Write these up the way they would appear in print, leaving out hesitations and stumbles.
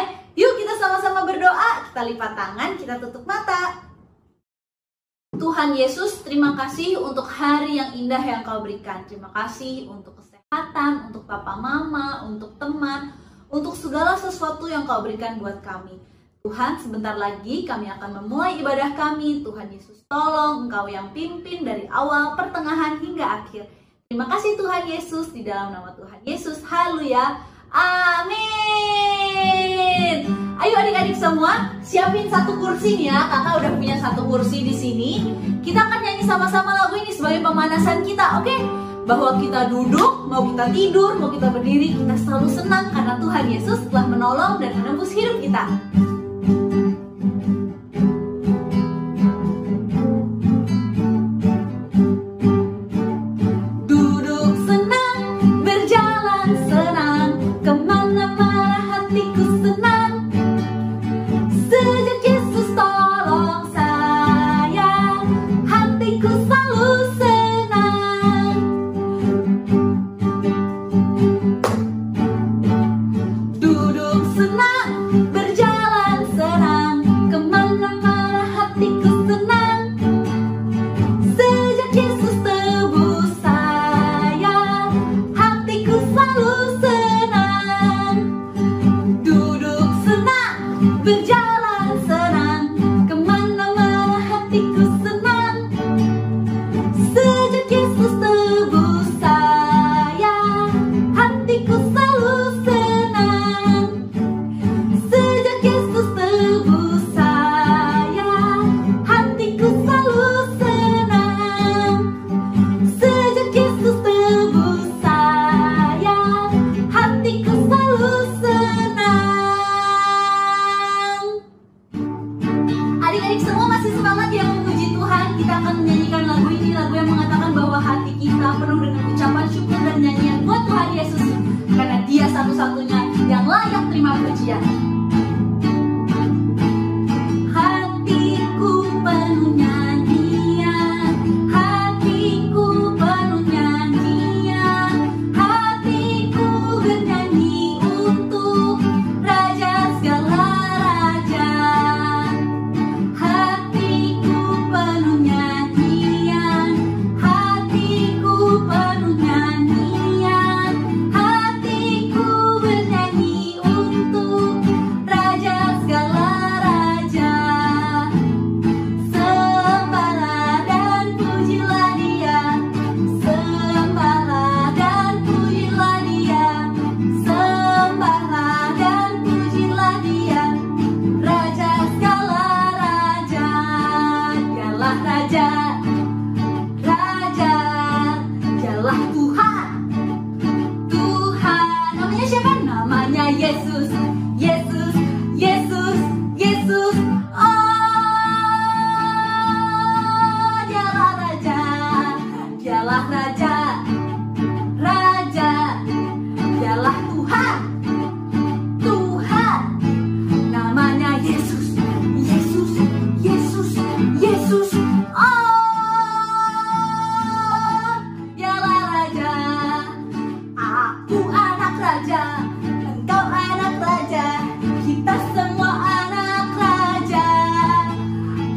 selesai, yuk kita sama-sama berdoa. Kita lipat tangan, kita tutup mata. Tuhan Yesus, terima kasih untuk hari yang indah yang Kau berikan. Terima kasih untuk kesehatan, untuk papa mama, untuk teman, untuk segala sesuatu yang Kau berikan buat kami. Tuhan, sebentar lagi kami akan memulai ibadah kami. Tuhan Yesus, tolong Engkau yang pimpin dari awal, pertengahan, hingga akhir. Terima kasih Tuhan Yesus, di dalam nama Tuhan Yesus. Haleluya. Amin. Ayo adik-adik semua, siapin satu kursi nih ya. Kakak udah punya satu kursi di sini. Kita akan nyanyi sama-sama lagu ini sebagai pemanasan kita, oke? Bahwa kita duduk, mau kita tidur, mau kita berdiri, kita selalu senang karena Tuhan Yesus telah menolong dan menembus hidup kita. Satu-satunya yang layak terima pujian. Hatiku penuh nyanyian, hatiku penuh nyanyian, hatiku bernyanyi untuk Raja segala raja. Hatiku penuh nyanyian, hatiku penuh nyanyian, hatiku bernyanyi untuk Raja segala raja. Sembahlah dan pujilah Dia, sembahlah dan pujilah Dia, sembahlah dan pujilah Dia, Raja segala raja. Dialah Raja, Raja, Dialah Tuhan. Tuhan, namanya siapa? Namanya Yesus, Yesus, Yesus, Yesus. Oh, Dialah Raja, Dialah Raja, Raja, Dialah Tuhan, Tuhan. Namanya Yesus, Yesus, Yesus, Yesus. Oh, Dialah Raja. Aku anak raja, engkau anak raja, kita semua anak raja.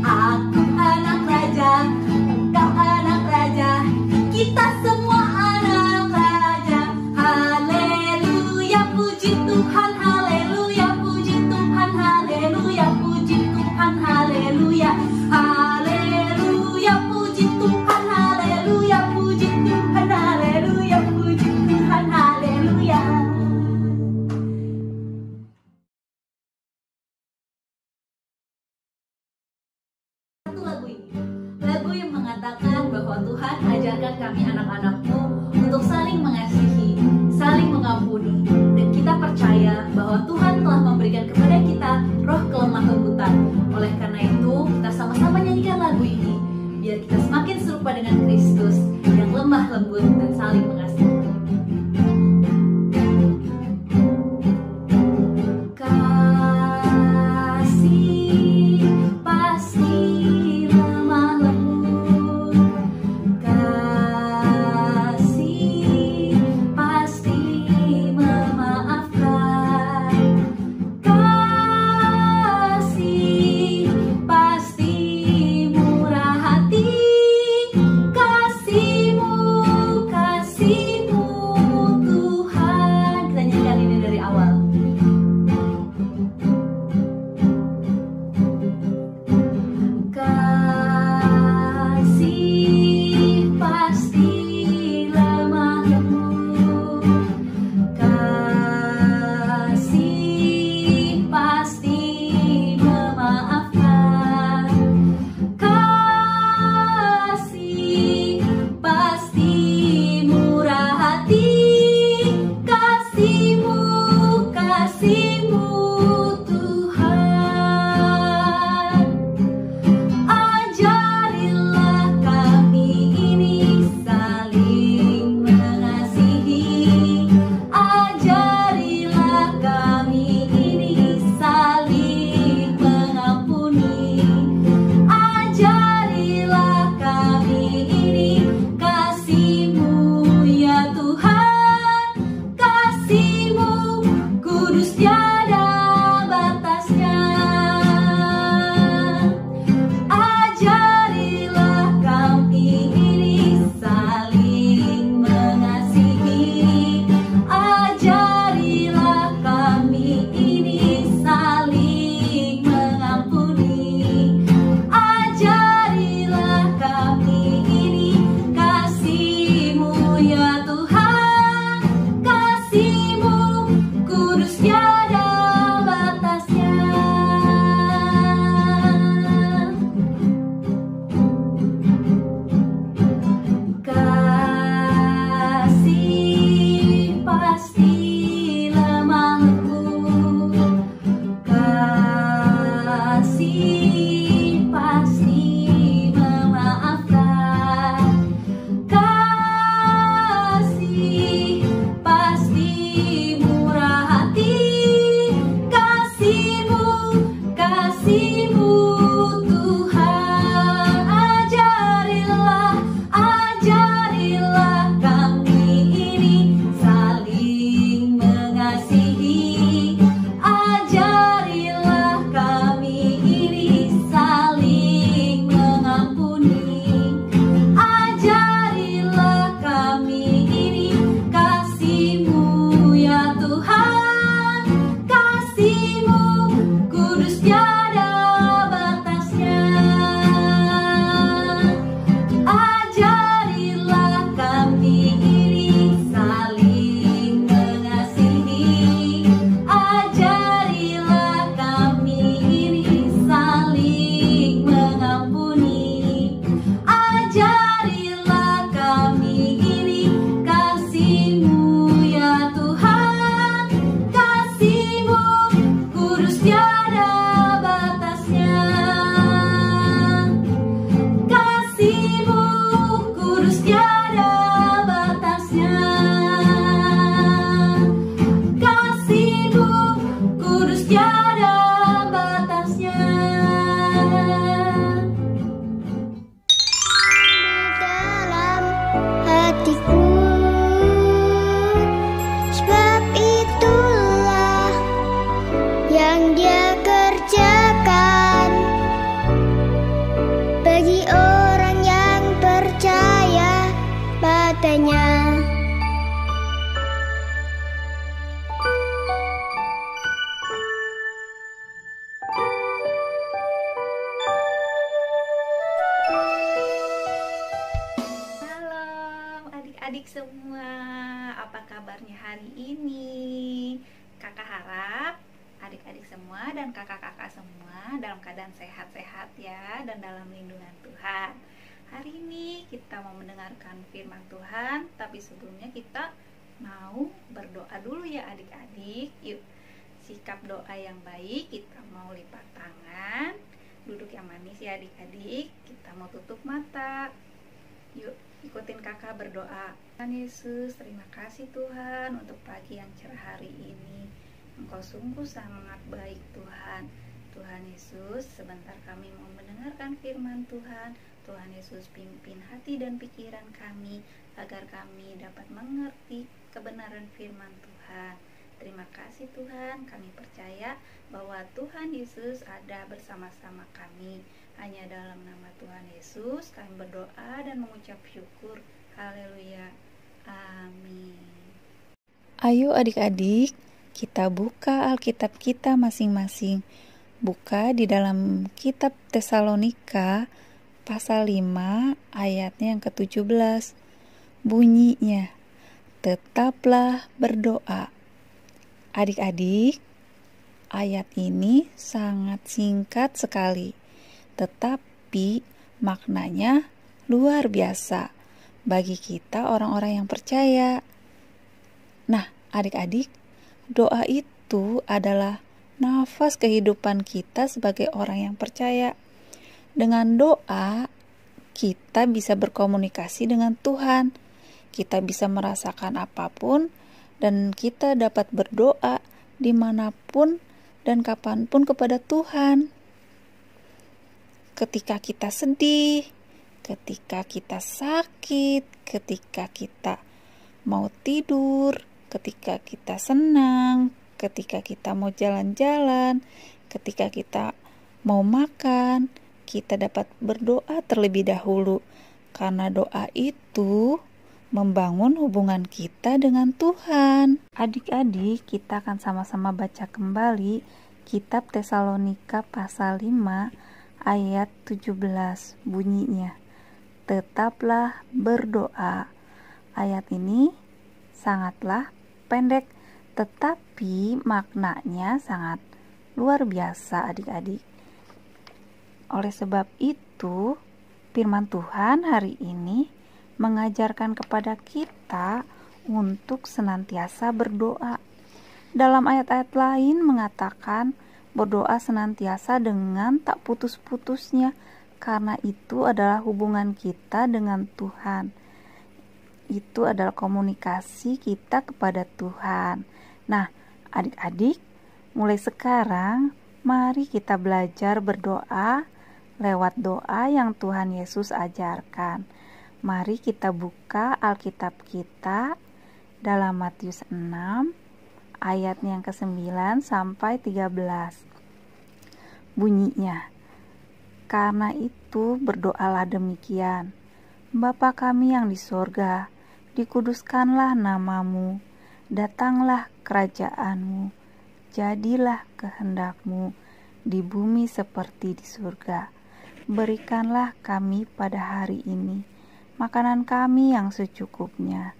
Aku anak raja, engkau anak raja, kita semua anak raja. Haleluya, puji Tuhan, haleluya, puji Tuhan, haleluya, puji Tuhan, haleluya. Haleluya, puji Tuhan, haleluya, puji Tuhan, haleluya, puji Tuhan, haleluya. Satu lagu ini, lagu yang mengatakan bahwa Tuhan ajarkan kami anak-anak-Mu untuk saling mengasihi, saling mengampuni, dan kita percaya bahwa Tuhan telah memberikan kepada kita roh kelemah lembutan. Oleh karena itu, kita sama-sama nyanyikan lagu ini biar kita semakin serupa dengan Kristus yang lemah lembut dan saling mengasihi. Kasih pasti lemah lembut, kasih pasti memaafkan, kasih yang Dia kerjakan bagi orang yang percaya padanya. Halo adik-adik semua, apa kabarnya hari ini? Kakak harap adik-adik semua dan kakak-kakak semua dalam keadaan sehat-sehat ya, dan dalam lindungan Tuhan. Hari ini kita mau mendengarkan firman Tuhan, tapi sebelumnya kita mau berdoa dulu ya adik-adik. Yuk, sikap doa yang baik, kita mau lipat tangan, duduk yang manis ya adik-adik. Kita mau tutup mata. Yuk, ikutin kakak berdoa. Tuhan Yesus, terima kasih Tuhan untuk pagi yang cerah hari ini. Engkau sungguh sangat baik Tuhan. Tuhan Yesus, sebentar kami mau mendengarkan firman Tuhan. Tuhan Yesus, pimpin hati dan pikiran kami agar kami dapat mengerti kebenaran firman Tuhan. Terima kasih Tuhan, kami percaya bahwa Tuhan Yesus ada bersama-sama kami. Hanya dalam nama Tuhan Yesus kami berdoa dan mengucap syukur. Haleluya. Amin. Ayo adik-adik, kita buka Alkitab kita masing-masing. Buka di dalam kitab Tesalonika pasal 5 ayatnya yang ke-17. Bunyinya, tetaplah berdoa. Adik-adik, ayat ini sangat singkat sekali, tetapi maknanya luar biasa bagi kita orang-orang yang percaya. Nah, adik-adik, doa itu adalah nafas kehidupan kita sebagai orang yang percaya. Dengan doa, kita bisa berkomunikasi dengan Tuhan. Kita bisa merasakan apapun, dan kita dapat berdoa dimanapun dan kapanpun kepada Tuhan. Ketika kita sedih, ketika kita sakit, ketika kita mau tidur, ketika kita senang, ketika kita mau jalan-jalan, ketika kita mau makan, kita dapat berdoa terlebih dahulu, karena doa itu membangun hubungan kita dengan Tuhan. Adik-adik, kita akan sama-sama baca kembali kitab Tesalonika pasal 5 ayat 17. Bunyinya, tetaplah berdoa. Ayat ini sangatlah pendek, tetapi maknanya sangat luar biasa adik-adik. Oleh sebab itu, firman Tuhan hari ini mengajarkan kepada kita untuk senantiasa berdoa. Dalam ayat-ayat lain mengatakan berdoa senantiasa dengan tak putus-putusnya, karena itu adalah hubungan kita dengan Tuhan. Itu adalah komunikasi kita kepada Tuhan. Nah, adik-adik, mulai sekarang mari kita belajar berdoa lewat doa yang Tuhan Yesus ajarkan. Mari kita buka Alkitab kita dalam Matius 6 ayatnya yang ke-9 sampai 13. Bunyinya, karena itu berdoalah demikian, Bapa kami yang di sorga, dikuduskanlah namamu, datanglah kerajaanmu, jadilah kehendakmu di bumi seperti di surga. Berikanlah kami pada hari ini makanan kami yang secukupnya,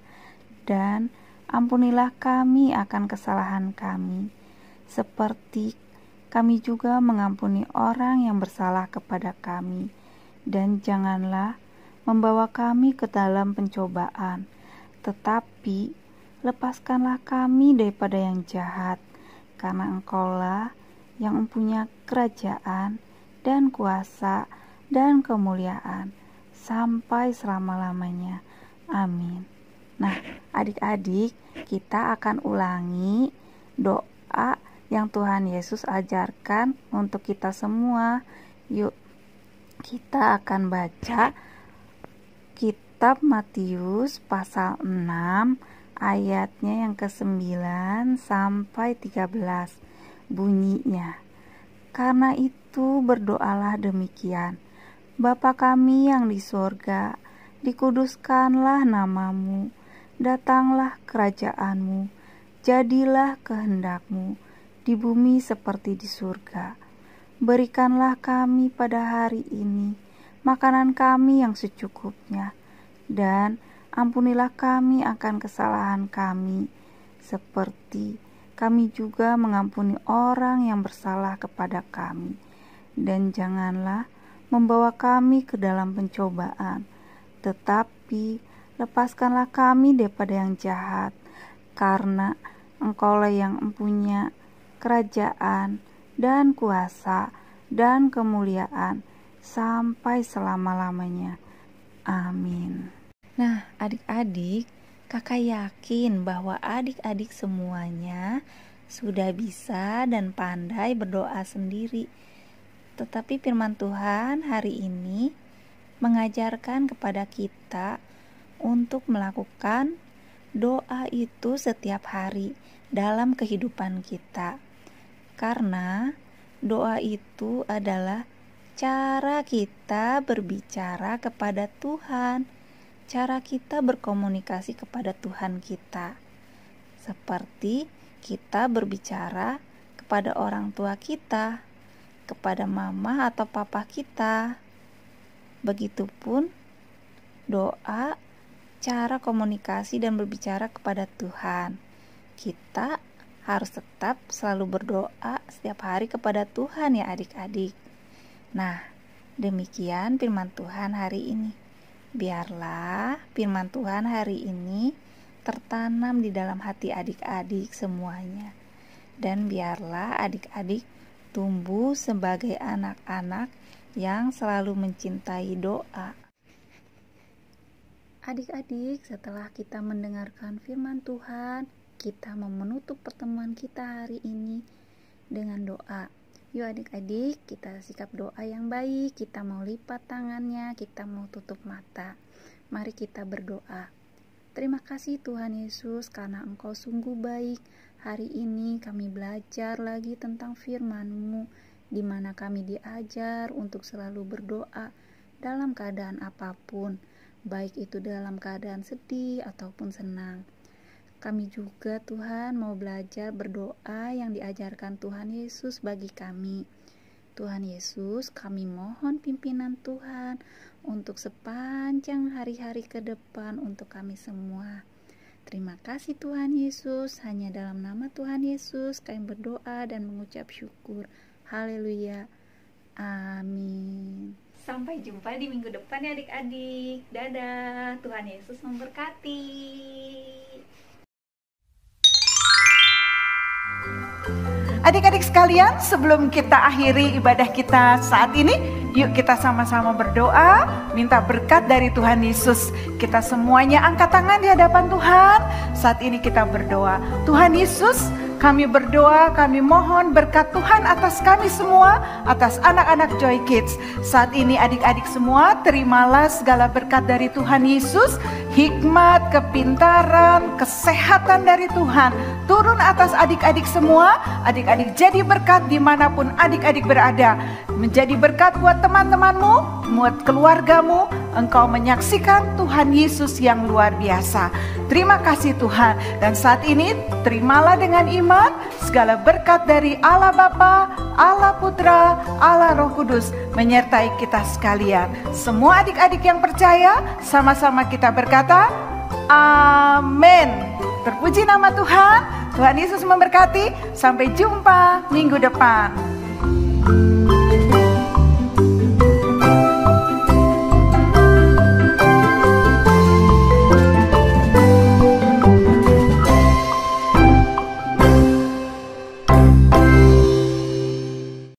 dan ampunilah kami akan kesalahan kami, seperti kami juga mengampuni orang yang bersalah kepada kami. Dan janganlah membawa kami ke dalam pencobaan, tetapi lepaskanlah kami daripada yang jahat, karena Engkaulah yang mempunyai kerajaan dan kuasa dan kemuliaan sampai selama-lamanya. Amin. Nah, adik-adik, kita akan ulangi doa yang Tuhan Yesus ajarkan untuk kita semua. Yuk, kita akan baca kitab Matius pasal 6 ayatnya yang ke-9 sampai 13. Bunyinya, karena itu berdoalah demikian: Bapa kami yang di sorga, dikuduskanlah namamu, datanglah kerajaanmu, jadilah kehendakmu di bumi seperti di surga. Berikanlah kami pada hari ini makanan kami yang secukupnya, dan ampunilah kami akan kesalahan kami, seperti kami juga mengampuni orang yang bersalah kepada kami. Dan janganlah membawa kami ke dalam pencobaan, tetapi lepaskanlah kami daripada yang jahat, karena Engkaulah yang mempunyai kerajaan dan kuasa dan kemuliaan sampai selama-lamanya. Amin. Nah, adik-adik, kakak yakin bahwa adik-adik semuanya sudah bisa dan pandai berdoa sendiri. Tetapi firman Tuhan hari ini mengajarkan kepada kita untuk melakukan doa itu setiap hari dalam kehidupan kita. Karena doa itu adalah cara kita berbicara kepada Tuhan, cara kita berkomunikasi kepada Tuhan kita. Seperti kita berbicara kepada orang tua kita, kepada mama atau papa kita. Begitupun doa, cara komunikasi dan berbicara kepada Tuhan. Kita harus tetap selalu berdoa setiap hari kepada Tuhan ya adik-adik. Nah, demikian firman Tuhan hari ini. Biarlah firman Tuhan hari ini tertanam di dalam hati adik-adik semuanya. Dan biarlah adik-adik tumbuh sebagai anak-anak yang selalu mencintai doa. Adik-adik, setelah kita mendengarkan firman Tuhan, kita mau menutup pertemuan kita hari ini dengan doa. Yuk adik-adik, kita sikap doa yang baik. Kita mau lipat tangannya, kita mau tutup mata. Mari kita berdoa. Terima kasih Tuhan Yesus karena Engkau sungguh baik. Hari ini kami belajar lagi tentang firman-Mu, di mana kami diajar untuk selalu berdoa dalam keadaan apapun, baik itu dalam keadaan sedih ataupun senang. Kami juga Tuhan mau belajar berdoa yang diajarkan Tuhan Yesus bagi kami. Tuhan Yesus, kami mohon pimpinan Tuhan untuk sepanjang hari-hari ke depan untuk kami semua. Terima kasih Tuhan Yesus, hanya dalam nama Tuhan Yesus kami berdoa dan mengucap syukur. Haleluya. Amin. Sampai jumpa di minggu depan ya adik-adik. Dadah, Tuhan Yesus memberkati. Adik-adik sekalian, sebelum kita akhiri ibadah kita saat ini, yuk kita sama-sama berdoa, minta berkat dari Tuhan Yesus. Kita semuanya angkat tangan di hadapan Tuhan. Saat ini kita berdoa. Tuhan Yesus, kami berdoa, kami mohon berkat Tuhan atas kami semua, atas anak-anak Joy Kids. Saat ini adik-adik semua, terimalah segala berkat dari Tuhan Yesus, hikmat, kepintaran, kesehatan dari Tuhan turun atas adik-adik semua. Adik-adik jadi berkat dimanapun adik-adik berada. Menjadi berkat buat teman-temanmu, buat keluargamu. Engkau menyaksikan Tuhan Yesus yang luar biasa. Terima kasih Tuhan. Dan saat ini terimalah dengan iman segala berkat dari Allah Bapa, Allah Putra, Allah Roh Kudus menyertai kita sekalian. Semua adik-adik yang percaya, sama-sama kita berkata, amin. Terpuji nama Tuhan. Tuhan Yesus memberkati. Sampai jumpa minggu depan.